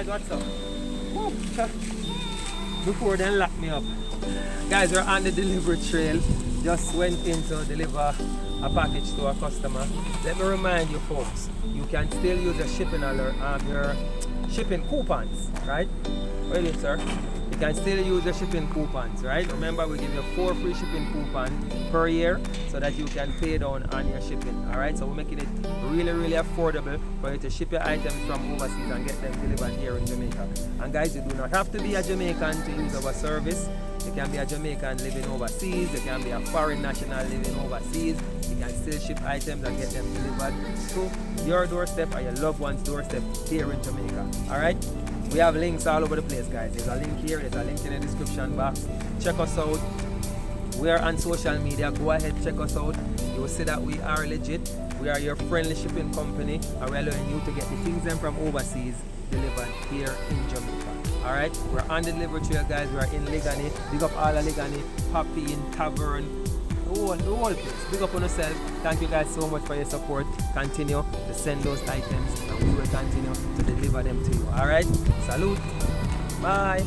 guys, what's up? Woo. Before they lock me up. Guys, we're on the delivery trail. Just went in to deliver a package to a customer. Let me remind you folks, you can still use your shipping alert, your shipping coupons, right? Ready, sir? You can still use your shipping coupons, right? Remember, we give you 4 free shipping coupons per year so that you can pay down on your shipping, all right? So we're making it really, really affordable for you to ship your items from overseas and get them delivered here in Jamaica. And guys, you do not have to be a Jamaican to use our service. You can be a Jamaican living overseas. You can be a foreign national living overseas. You can still ship items and get them delivered to your doorstep or your loved one's doorstep here in Jamaica. All right? We have links all over the place, guys. There's a link here. There's a link in the description box. Check us out. We are on social media. Go ahead, check us out. You will see that we are legit. We are your friendly shipping company, and we're allowing you to get the things them from overseas delivered here in Jamaica. Alright, we're on the delivery trail, guys. We're in Ligani. Big up all of Ligani, Happy in Tavern, the whole place. Big up on yourself. Thank you guys so much for your support. Continue to send those items and we will continue to deliver them to you. Alright, salute. Bye.